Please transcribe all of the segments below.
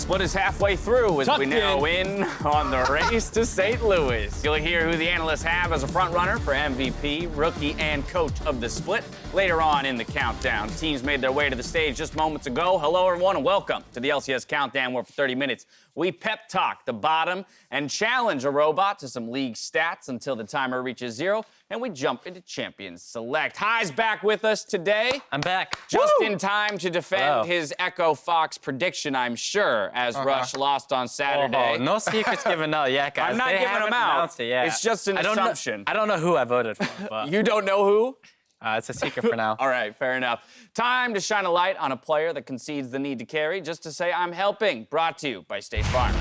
Split is halfway through as we now in on the race to St. Louis. You'll hear who the analysts have as a front runner for MVP, rookie, and coach of the split later on in the countdown. Teams made their way to the stage just moments ago. Hello, everyone, and welcome to the LCS Countdown, where for 30 minutes we pep talk the bottom and challenge a robot to some league stats until the timer reaches 0, and we jump into Champions Select. High's back with us today. I'm back. Just in time to defend his Echo Fox prediction, I'm sure, as Rush lost on Saturday. No secrets given out yet, guys. I'm not giving them out. It's just an assumption. I don't know who I voted for, but You don't know who? It's a secret for now. All right, fair enough. Time to shine a light on a player that concedes the need to carry just to say I'm helping. Brought to you by State Farm.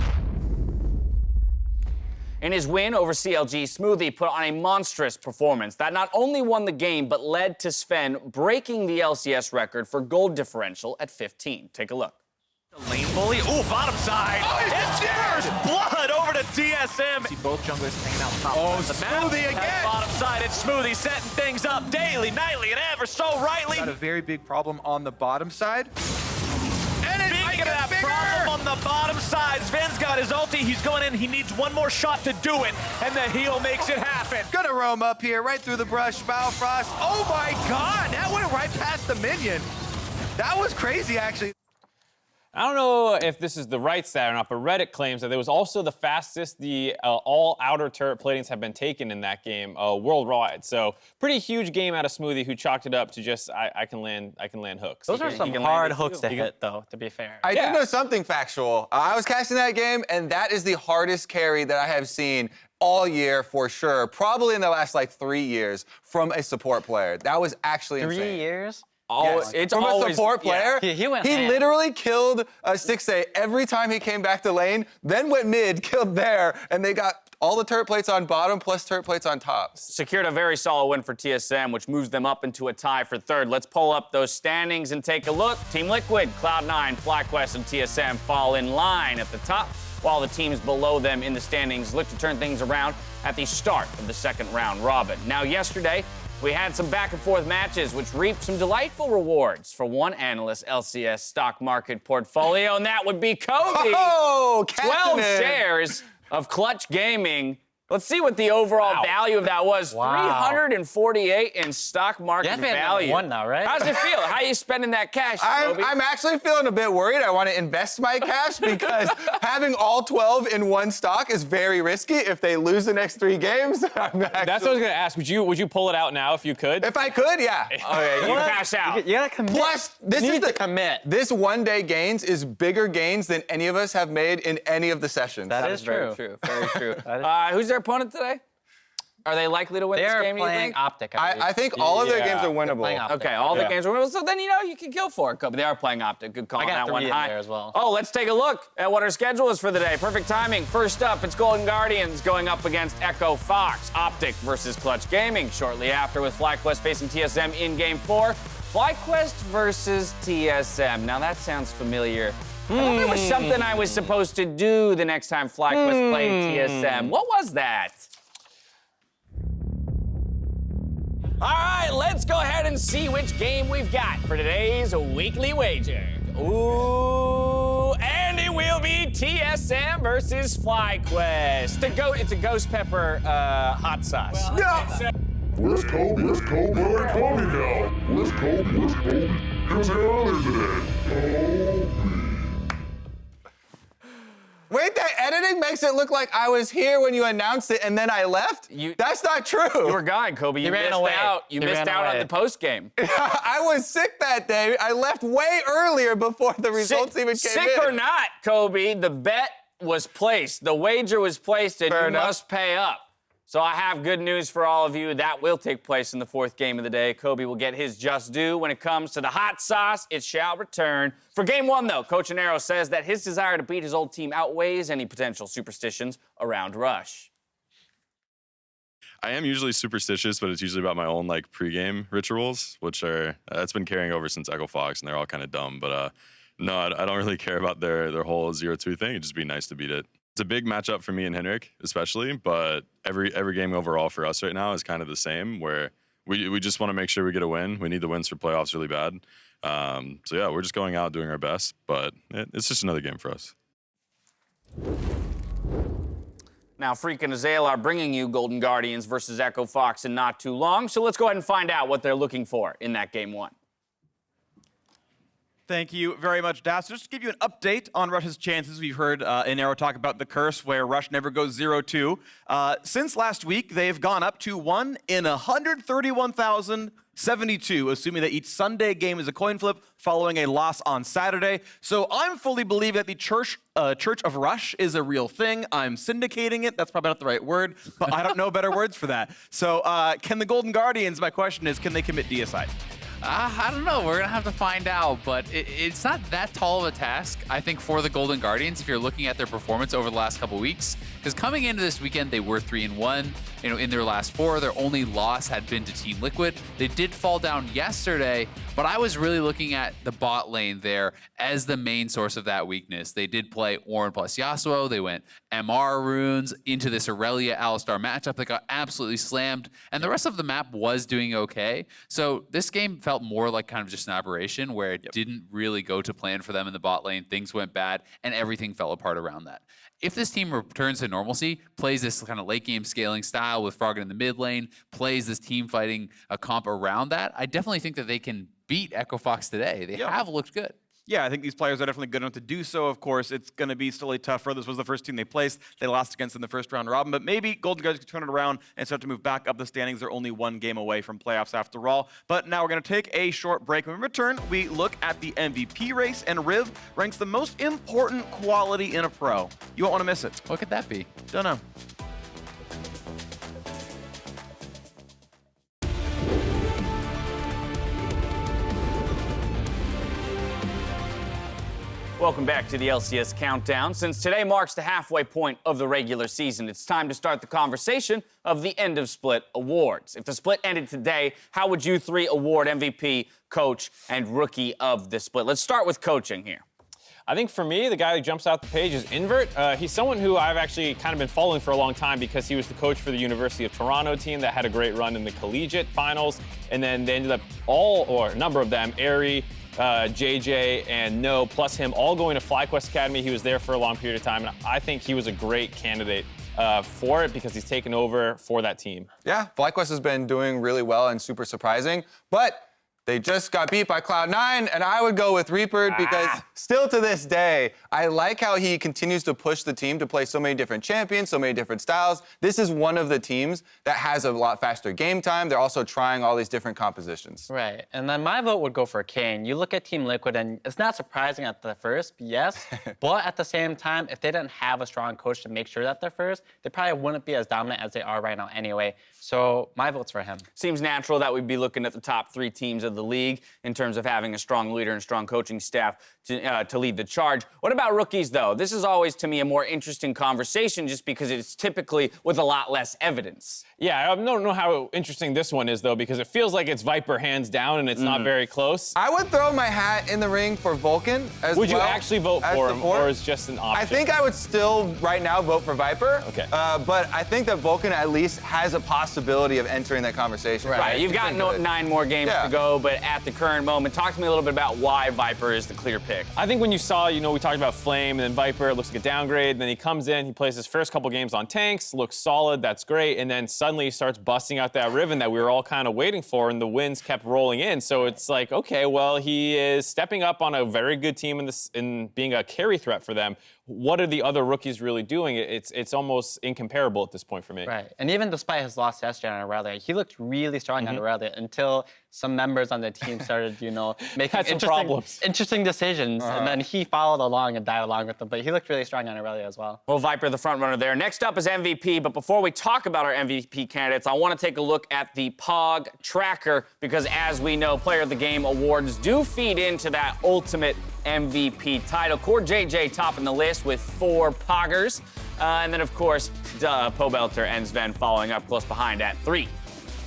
In his win over CLG, Smoothie put on a monstrous performance that not only won the game, but led to Sven breaking the LCS record for gold differential at 15. Take a look. Lane bully. Ooh, bottom side. Oh, it's first blood over to TSM. See both junglers hanging out top. Oh, the map. Smoothie again. Bottom side, it's Smoothie setting things up daily, nightly, and ever so rightly. Got a very big problem on the bottom side. And it Speaking of that problem on the bottom side, Sven's got his ulti. He's going in. He needs one more shot to do it, and the heal makes it happen. Gonna roam up here, right through the brush. Bow Frost. Oh my God, that went right past the minion. That was crazy, actually. I don't know if this is the right stat or not, but Reddit claims that it was also the fastest all outer turret platings have been taken in that game worldwide. So pretty huge game out of Smoothie, who chalked it up to just I can land hooks. Those are some hard hooks to hit, though, to be fair. I do know something factual. I was casting that game, and that is the hardest carry that I have seen all year for sure. Probably in the last, 3 years from a support player. That was actually insane. 3 years? Yes. It's from always, a support player. He He went literally killed Stixay every time he came back to lane, then went mid, killed there, and they got all the turret plates on bottom plus turret plates on top. Secured a very solid win for TSM, which moves them up into a tie for third. Let's pull up those standings and take a look. Team Liquid, Cloud9, FlyQuest, and TSM fall in line at the top, while the teams below them in the standings look to turn things around at the start of the second round robin. Now, yesterday, we had some back-and-forth matches, which reaped some delightful rewards for one analyst's LCS stock market portfolio, and that would be Kobe. Oh, 12 shares of Clutch Gaming. Let's see what the overall value of that was. 348 in stock market value. One now, right? How does it feel? How are you spending that cash, Kobe? I'm actually feeling a bit worried. I want to invest my cash because having all 12 in one stock is very risky. If they lose the next 3 games, That's what I was gonna ask. Would you pull it out now if you could? If I could, yeah. Okay, you cash out. You gotta commit. Plus, this you is need to commit. This one-day gains is bigger gains than any of us have made in any of the sessions. That is Very true. Very true. Who's their opponent today? Are they likely to win this game, do you think? Optic. I think all of their games are winnable. Okay, all the games are winnable. So then, you can kill for it, Kobe. They are playing Optic. Good call on that one. There as well. Oh, let's take a look at what our schedule is for the day. Perfect timing. First up, it's Golden Guardians going up against Echo Fox. Optic versus Clutch Gaming. Shortly after, with FlyQuest facing TSM in Game 4. FlyQuest versus TSM. Now, that sounds familiar. I thought there was something I was supposed to do the next time FlyQuest played TSM. What was that? All right, let's go ahead and see which game we've got for today's weekly wager. Ooh, and it will be TSM versus FlyQuest. It's a ghost pepper hot sauce. Where's Kobe? Where's Kobe? Where's Kobe now? Where's Kobe? Where's Kobe? He was here earlier today. Kobe. Wait, that editing makes it look like I was here when you announced it and then I left? That's not true. You were gone, Kobe. You ran missed away. out. You missed out on the post game. I was sick that day. I left way earlier before the results even came in. Sick or not, Kobe, the bet was placed. The wager was placed, and you must pay up. So I have good news for all of you. That will take place in the 4th game of the day. Kobe will get his just due. When it comes to the hot sauce, it shall return. For Game 1, though, Coach Anero says that his desire to beat his old team outweighs any potential superstitions around Rush. I am usually superstitious, but it's usually about my own pregame rituals, which are that's been carrying over since Echo Fox, and they're all kind of dumb. But no, I don't really care about their whole 0-2 thing. It'd just be nice to beat it. It's a big matchup for me and Henrik, especially, but every game overall for us right now is kind of the same, where we just want to make sure we get a win. We need the wins for playoffs really bad. So yeah, we're just going out doing our best, but it's just another game for us. Now, Freak and Azael are bringing you Golden Guardians versus Echo Fox in not too long, so let's go ahead and find out what they're looking for in that game one. Thank you very much, Das. Just to give you an update on Rush's chances, we've heard Inero talk about the curse where Rush never goes 0-2. Since last week, they've gone up to 1 in 131,072, assuming that each Sunday game is a coin flip following a loss on Saturday. So I'm fully believing that the Church of Rush is a real thing. I'm syndicating it. That's probably not the right word, but I don't know better words for that. So can the Golden Guardians, my question is, can they commit deicide? I don't know. We're going to have to find out, but it's not that tall of a task, I think, for the Golden Guardians if you're looking at their performance over the last couple weeks. Because coming into this weekend, they were 3-1. In their last 4, their only loss had been to Team Liquid. They did fall down yesterday, but I was really looking at the bot lane there as the main source of that weakness. They did play Ornn plus Yasuo. They went MR runes into this Aurelia Alistar matchup that got absolutely slammed, and the rest of the map was doing okay. So this game felt more like kind of just an aberration where it didn't really go to plan for them in the bot lane. Things went bad, and everything fell apart around that. If this team returns to normalcy, plays this kind of late game scaling style with Froggen in the mid lane, plays this team fighting a comp around that, I definitely think that they can beat Echo Fox today. They have looked good. Yeah, I think these players are definitely good enough to do so. Of course, it's going to be still tougher. This was the first team they placed. They lost against in the first round robin, but maybe Golden Guardians can turn it around and start to move back up the standings. They're only 1 game away from playoffs after all. But now we're going to take a short break. When we return, we look at the MVP race, and Riv ranks the most important quality in a pro. You won't want to miss it. What could that be? Don't know. Welcome back to the LCS Countdown. Since today marks the halfway point of the regular season, it's time to start the conversation of the End of Split awards. If the split ended today, how would you 3 award MVP, Coach, and Rookie of the Split? Let's start with coaching here. I think for me, the guy who jumps out the page is Invert. He's someone who I've actually kind of been following for a long time because he was the coach for the University of Toronto team that had a great run in the collegiate finals. And then they ended up a number of them, Airy, JJ, and No, plus him, all going to FlyQuest Academy. He was there for a long period of time, and I think he was a great candidate for it because he's taken over for that team. Yeah, FlyQuest has been doing really well and super surprising, but they just got beat by Cloud9, and I would go with Reaper because still to this day, I like how he continues to push the team to play so many different champions, so many different styles. This is one of the teams that has a lot faster game time. They're also trying all these different compositions. Right, and then my vote would go for Kane. You look at Team Liquid, and it's not surprising at the first, yes, but at the same time, if they didn't have a strong coach to make sure that they're first, they probably wouldn't be as dominant as they are right now anyway. So my vote's for him. Seems natural that we'd be looking at the top 3 teams of the league in terms of having a strong leader and strong coaching staff to lead the charge. What about rookies, though? This is always, to me, a more interesting conversation just because it's typically with a lot less evidence. Yeah, I don't know how interesting this one is, though, because it feels like it's Viper hands down and it's not very close. I would throw my hat in the ring for Vulcan as well. Would you actually vote for him, or is just an option? I think I would still, right now, vote for Viper. Okay. But I think that Vulcan at least has a possibility of entering that conversation. Right, you've got 9 more games to go, but at the current moment, talk to me a little bit about why Viper is the clear pick. I think when you saw, we talked about Flame and then Viper, it looks like a downgrade. Then he comes in, he plays his first couple games on tanks, looks solid, that's great. And then suddenly he starts busting out that Riven that we were all kind of waiting for, and the wins kept rolling in. So it's like, okay, well, he is stepping up on a very good team in being a carry threat for them. What are the other rookies really doing? It's almost incomparable at this point for me. Right, and even despite his loss yesterday on Aurelia, he looked really strong on Aurelia until some members on the team started, making interesting decisions, and then he followed along and died along with them. But he looked really strong on Aurelia as well. Well, Viper, the front runner there. Next up is MVP, but before we talk about our MVP candidates, I want to take a look at the POG tracker because, as we know, Player of the Game awards do feed into that ultimate MVP title. Core JJ topping the list with 4 Poggers. And then, of course, Pobelter and Sven following up close behind at 3.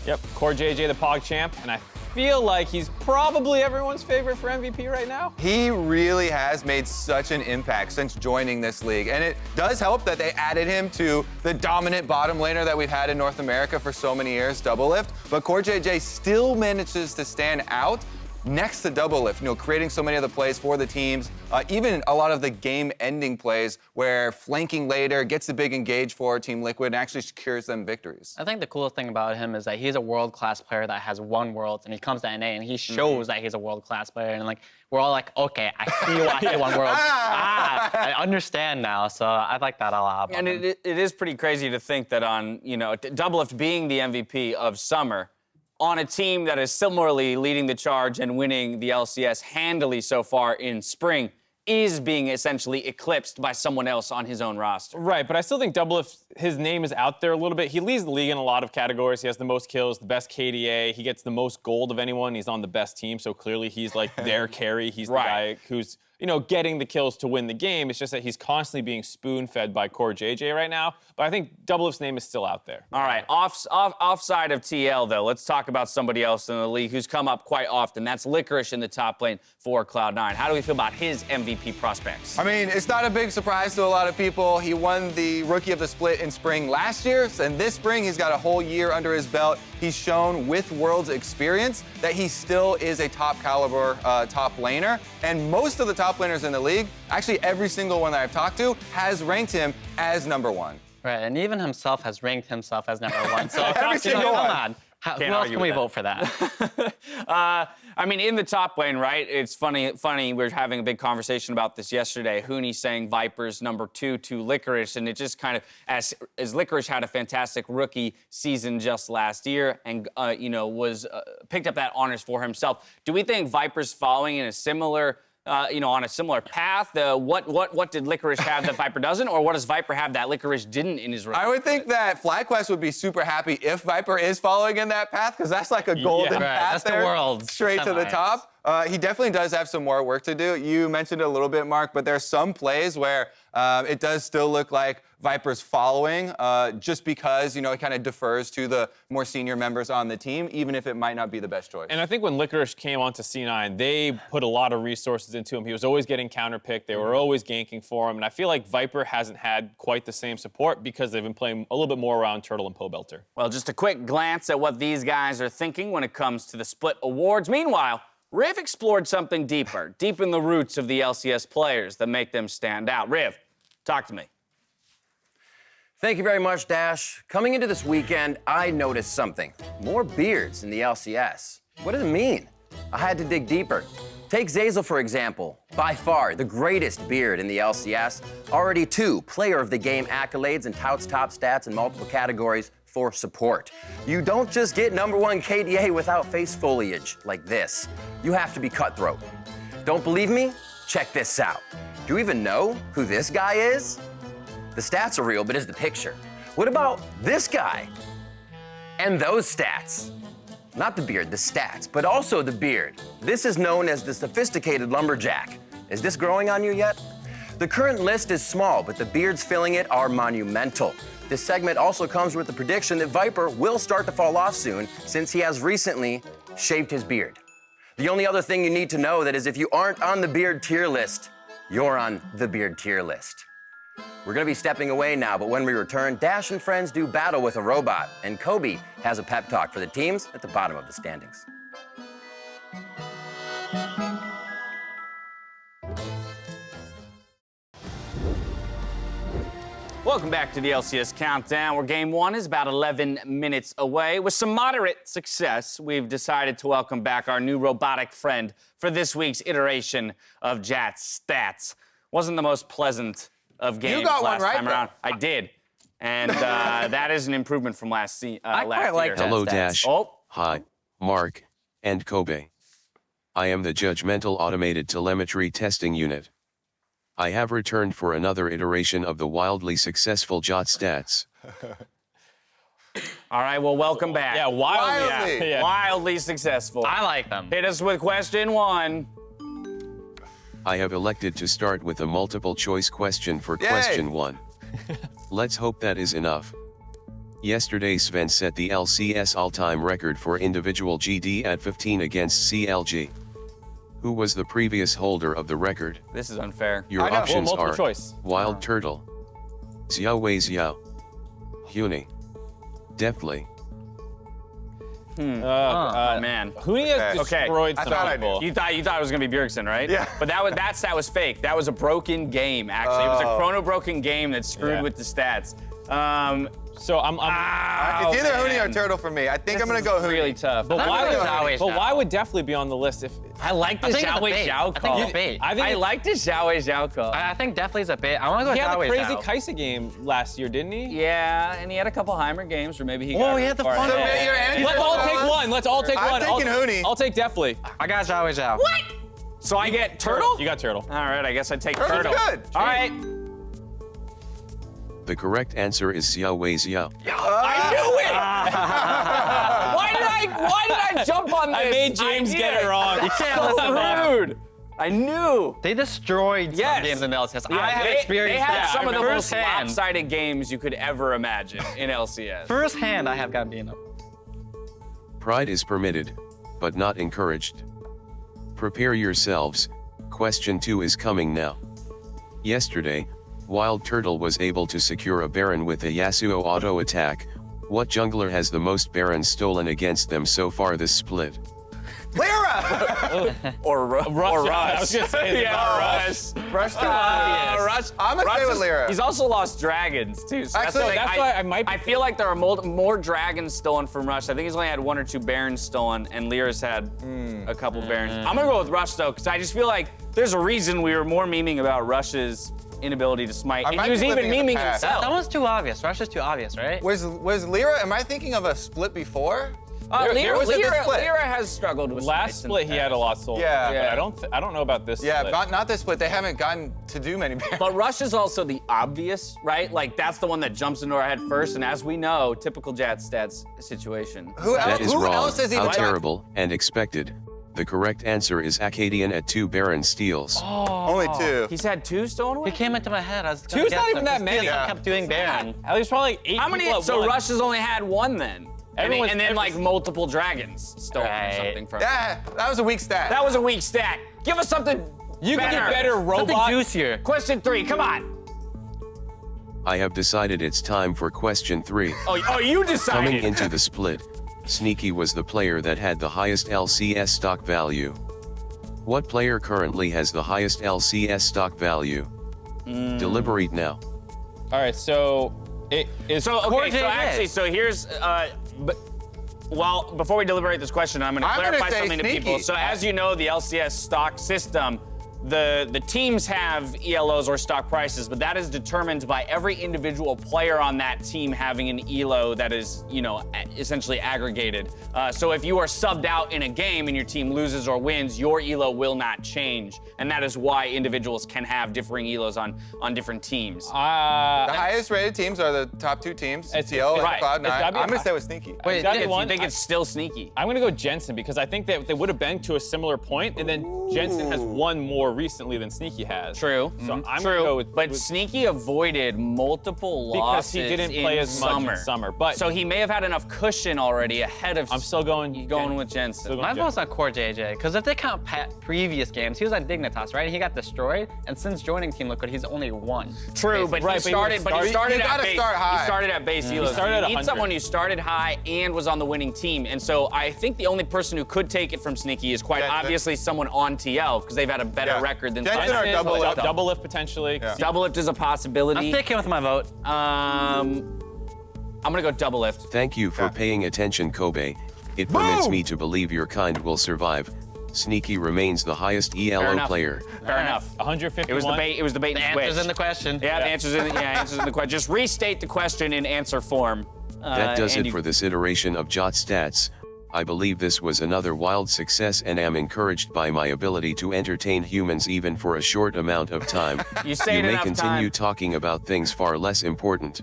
Yep, Core JJ, the Pog champ, and I feel like he's probably everyone's favorite for MVP right now. He really has made such an impact since joining this league, and it does help that they added him to the dominant bottom laner that we've had in North America for so many years, Doublelift, but Core JJ still manages to stand out next to Doublelift, creating so many of the plays for the teams, even a lot of the game-ending plays where flanking later gets the big engage for Team Liquid and actually secures them victories. I think the coolest thing about him is that he's a world-class player that has won Worlds, and he comes to NA and he shows that he's a world-class player, and we're all like, okay, I see why he won Worlds. I understand now, so I like that a lot. And it is pretty crazy to think that on, Doublelift being the MVP of summer, on a team that is similarly leading the charge and winning the LCS handily so far in spring, is being essentially eclipsed by someone else on his own roster. Right, but I still think Doublelift, his name is out there a little bit. He leads the league in a lot of categories. He has the most kills, the best KDA. He gets the most gold of anyone. He's on the best team, so clearly he's like their carry. He's the guy who's, getting the kills to win the game. It's just that he's constantly being spoon-fed by Core JJ right now. But I think Doublelift's name is still out there. All right, offside of TL, though, let's talk about somebody else in the league who's come up quite often. That's Licorice in the top lane for Cloud9. How do we feel about his MVP prospects? I mean, it's not a big surprise to a lot of people. He won the Rookie of the Split in spring last year, and this spring he's got a whole year under his belt. He's shown with Worlds experience that he still is a top caliber top laner, and most of the top laners in the league, actually every single one that I've talked to, has ranked him as #1. Right, and even himself has ranked himself as #1. So Every single one. come on. Who else can we vote for that? I mean, in the top lane, right? It's funny. We were having a big conversation about this yesterday. Hooney saying Viper's #2 to Licorice, and it just kind of, as Licorice had a fantastic rookie season just last year, and was picked up that honors for himself. Do we think Viper's following in a similar? On a similar path? What did Licorice have that Viper doesn't, or what does Viper have that Licorice didn't in his rookie? I would think that FlyQuest would be super happy if Viper is following in that path, because that's like a golden path that's there, the world. straight to the top. He definitely does have some more work to do. You mentioned it a little bit, Mark, but there's some plays where it does still look like Viper's following, just because, it kind of defers to the more senior members on the team, even if it might not be the best choice. And I think when Licorice came onto C9, they put a lot of resources into him. He was always getting counterpicked. They were always ganking for him. And I feel like Viper hasn't had quite the same support because they've been playing a little bit more around Turtle and Pobelter. Well, just a quick glance at what these guys are thinking when it comes to the Split Awards. Meanwhile, Riv explored something deeper, deep in the roots of the LCS players that make them stand out. Riv, talk to me. Thank you very much, Dash. Coming into this weekend, I noticed something. More beards in the LCS. What does it mean? I had to dig deeper. Take Zeyzal, for example. By far, the greatest beard in the LCS. Already 2 Player of the Game accolades and touts top stats in multiple categories for support. You don't just get #1 KDA without face foliage like this. You have to be cutthroat. Don't believe me? Check this out. Do you even know who this guy is? The stats are real, but is the picture. What about this guy? And those stats. Not the beard, the stats, but also the beard. This is known as the sophisticated lumberjack. Is this growing on you yet? The current list is small, but the beards filling it are monumental. This segment also comes with the prediction that Viper will start to fall off soon, since he has recently shaved his beard. The only other thing you need to know that is if you aren't on the beard tier list, you're on the beard tier list. We're gonna be stepping away now, but when we return, Dash and friends do battle with a robot, and Kobe has a pep talk for the teams at the bottom of the standings. Welcome back to the LCS Countdown, where Game 1 is about 11 minutes away. With some moderate success, we've decided to welcome back our new robotic friend for this week's iteration of Jat's Stats. Wasn't the most pleasant of games last time around. I did. And that is an improvement from last year. Hello, Dash. Oh. Hi, Mark, and Kobe. I am the Judgmental Automated Telemetry Testing Unit. I have returned for another iteration of the wildly successful Jot Stats. All right, well, welcome back. Yeah, wildly. Yeah. Wildly successful. I like them. Hit us with question 1. I have elected to start with a multiple choice question for question 1. Let's hope that is enough. Yesterday Sven set the LCS all-time record for individual GD at 15 against CLG. Who was the previous holder of the record? This is unfair. Your options are choice. Wild Turtle, Xiao Wei Xiao, Huni, Deftly. Oh, man. Huni has destroyed some people. You thought it was gonna be Bjergsen, right? Yeah. But that stat was fake. That was a broken game, actually. It was a chrono broken game that screwed with the stats. So I'm it's either Huni or Turtle for me. I think I'm gonna go Huni. Really tough. But why would definitely be on the list if I like the Xiao Wei Xiao call. I think it's a bait. I like the Xiao Wei Xiao call. I think definitely is a bait. I want to go he had Xiao a Wei crazy Xiao. Kaisa game last year, didn't he? Yeah, and he had a couple Heimer games, or maybe he Whoa, got he had the far fun ahead. one. Your answer Let's all was- take one. Let's all take one. I'm taking Huni. I'll take definitely. I got Xiao Wei Xiao. What? So I get Turtle? You got Turtle. All right, I guess I take Turtle's Turtle. good. All right. The correct answer is Xiao Wei Xiao. I knew it! Why did I jump on this? I made James get it wrong. You can't So listen to that. rude. I knew. They destroyed some games in LCS. I have experienced They had that. some of the most Firsthand. lopsided games you could ever imagine in LCS. Firsthand, I have gotten beaten up. Pride is permitted, but not encouraged. Prepare yourselves, question 2 is coming now. Yesterday, Wild Turtle was able to secure a Baron with a Yasuo auto attack. What jungler has the most Barons stolen against them so far this split? Lyra! Or Rush. I was gonna say Rush. Rush to Rush. I'm gonna stay with Lyra. He's also lost dragons too. So Actually, that's why I might be- I feel like there are more dragons stolen from Rush. I think he's only had 1 or 2 Barons stolen, and Lyra's had a couple Barons. I'm gonna go with Rush though, because I just feel like there's a reason we were more memeing about Rush's inability to smite. I And might he was be even living in the memeing past. himself. That one's too obvious. Rush is too obvious, right? Was Lyra, am I thinking of a split before? Lyra, was it this split? Lyra has struggled with Last smites in split the he had a past. lot stolen. Yeah. But I don't know about this Yeah, split. not this split. They haven't gotten to do many Barons. But Rush is also the obvious, right? Like that's the one that jumps into our head first. And as we know, typical Jat Stats situation. Who That is wrong. else has he How done? terrible and expected. The correct answer is Acadian at 2 Baron steals. Only 2. He's had 2 stolen away? He came into my head. I was Two's not even that many. I kept doing Baron. At least probably like 8 How many? people at So once. Rush has only had 1 then. Everyone's- And then like multiple dragons stolen or Right. something from. Yeah, that was a weak stat. That was a weak stat. Give us something. You can get better Something robot. juicier. Question 3. Come on. I have decided it's time for question 3. Oh, you decided. Coming into the split, Sneaky was the player that had the highest LCS stock value. What player currently has the highest LCS stock value? Deliberate now. All right, so it is. So Core okay, so JJ. actually, so here's well, before we deliberate this question, I'm going to I'm gonna clarify say something to Sneaky. people. So as you know, the LCS stock system, the teams have ELOs or stock prices, but that is determined by every individual player on that team having an ELO that is, you know, essentially aggregated. So if you are subbed out in a game and your team loses or wins, your ELO will not change, and that is why individuals can have differing ELOs on different teams. The highest rated teams are the top 2 teams, It's- TL and right. Cloud9. It's gotta be I'm a gonna high- stay with Sneaky. Wait, gotta be did- one. I think it's still sneaky. I'm gonna go Jensen because I think that they would have been to a similar point, and then Jensen has won more recently than Sneaky has. True. So I'm gonna True. go with but Sneaky avoided multiple because losses he didn't play as much in summer. But So he may have had enough cushion already ahead of. I'm still going with Jensen. Still My going vote's on Core JJ, because if they count previous games, he was on Dignitas, right? And he got destroyed, and since joining Team Liquid, he's only won. True, but Right, he but he started You at gotta base. start high. He started at base ELOs. started at You need 100. someone who started high and was on the winning team. And so I think the only person who could take it from Sneaky is quite Jensen. obviously someone on TL because they've had a better Yeah. record than Jensen or double lift. double lift potentially. Yeah. Double lift is a I'm possibility. sticking with my vote. I'm gonna go double lift. Thank you for paying attention, Kobe. It permits me to believe your kind will survive. Sneaky remains the highest Fair ELO enough. player. Fair enough. 151. It was the bait. It was the bait The and switch. answer's in the question. Yeah, the answer's in the, answers in the question. Just restate the question in answer form. That does and it for this iteration of Jot Stats. I believe this was another wild success and am encouraged by my ability to entertain humans even for a short amount of time. You say it may enough continue time. talking about things far less important.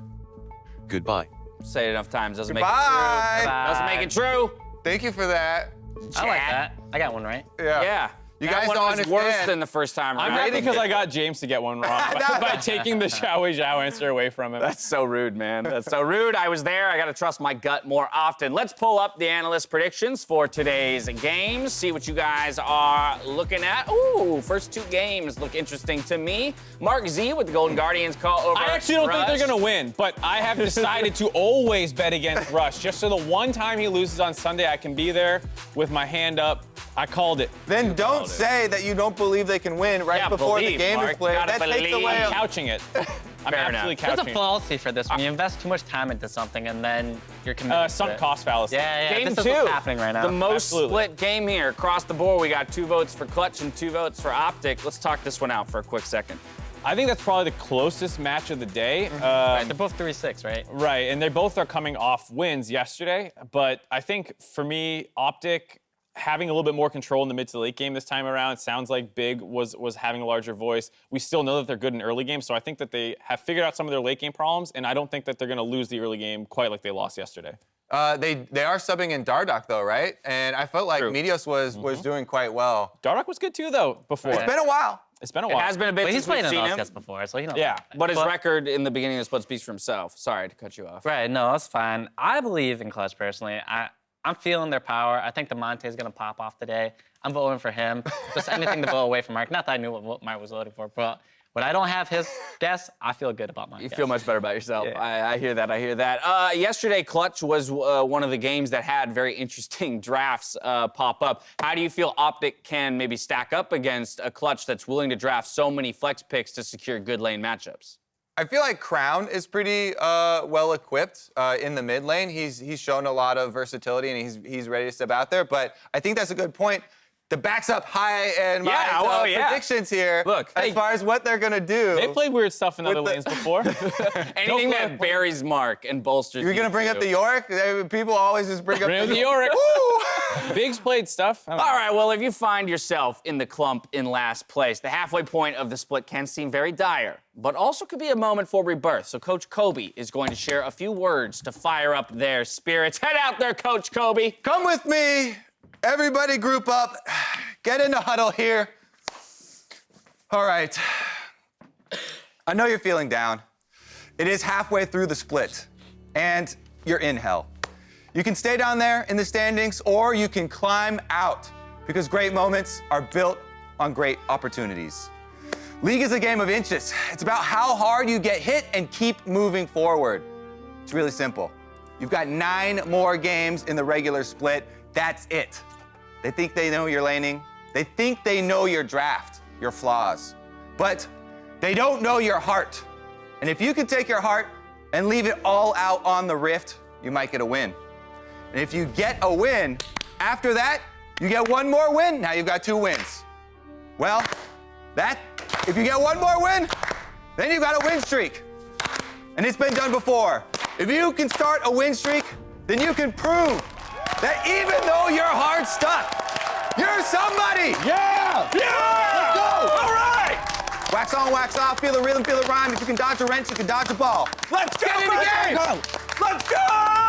Goodbye. Say it enough times doesn't Goodbye. make it true. Doesn't make it true. Thank you for that. I like that. I got one right. Yeah. Yeah. You That guys one don't was understand. worse than the first time I'm around. happy because I got James to get one wrong by taking the Xiao Zhao answer away from him. That's so rude, man. That's so rude. I was there. I got to trust my gut more often. Let's pull up the analyst predictions for today's games, see what you guys are looking at. Ooh, first 2 games look interesting to me. Mark Z with the Golden Guardians call over I actually don't think Rush. they're going to win, but I have decided to always bet against Rush. Just so the one time he loses on Sunday, I can be there with my hand up. I called it. Then don't say that you don't believe they can win right before the game is played. Gotta That takes believe. away. I'm couching it. I'm Fair absolutely enough. There's a couching it. fallacy for this. When you invest too much time into something and then you're committed to Sunk it. cost fallacy. Yeah, Game this is 2, what's happening right now. the most Absolutely. split game here. Across the board, we got 2 votes for Clutch and 2 votes for Optic. Let's talk this one out for a quick second. I think that's probably the closest match of the day. Right, they're both 3-6, right? Right, and they both are coming off wins yesterday. But I think for me, Optic having a little bit more control in the mid to late game this time around. It sounds like Big was having a larger voice. We still know that they're good in early games, so I think that they have figured out some of their late game problems, and I don't think that they're going to lose the early game quite like they lost yesterday. They are subbing in Dardoch though, right? And I felt like True. Medios was doing quite well. Dardoch was good too, though, before. It's been a while. It's been a It while. has been a bit But he's since we've played in seen him. LCS before, so he knows. Yeah. But his record in the beginning of the split speaks for himself. Sorry to cut you off. Right, no, that's fine. I believe in Clutch personally. I'm feeling their power. I think the Monte is going to pop off today. I'm voting for him. Just anything to vote away from Mark. Not that I knew what Mark was voting for, but when I don't have his guess, I feel good about my guess. You feel much better about yourself. Yeah. I hear that. I hear that. Yesterday, Clutch was one of the games that had very interesting drafts pop up. How do you feel Optic can maybe stack up against a Clutch that's willing to draft so many flex picks to secure good lane matchups? I feel like Crown is pretty well equipped in the mid lane. He's shown a lot of versatility and he's ready to step out there. But I think that's a good point. The backs up high and my predictions here. Look, as far as what they're gonna do. They played weird stuff in other lanes before. Anything that buries Mark and bolsters. You're gonna bring up the York? People always just bring up the York. Biggs played stuff. All right, well, if you find yourself in the clump in last place, the halfway point of the split can seem very dire, but also could be a moment for rebirth. So Coach Kobe is going to share a few words to fire up their spirits. Head out there, Coach Kobe. Come with me. Everybody group up. Get in the huddle here. All right. I know you're feeling down. It is halfway through the split, and you're in hell. You can stay down there in the standings, or you can climb out, because great moments are built on great opportunities. League is a game of inches. It's about how hard you get hit and keep moving forward. It's really simple. You've got 9 more games in the regular split. That's it. They think they know your laning. They think they know your draft, your flaws. But they don't know your heart. And if you can take your heart and leave it all out on the rift, you might get a win. And if you get a win, after that, you get 1 more win. Now you've got 2 wins. Well, if you get 1 more win, then you've got a win streak. And it's been done before. If you can start a win streak, then you can prove that even though you're hard stuck, you're somebody. Yeah! Let's go! All right! Wax on, wax off, feel the rhythm, feel the rhyme. If you can dodge a wrench, you can dodge a ball. Let's get in the game! Let's go!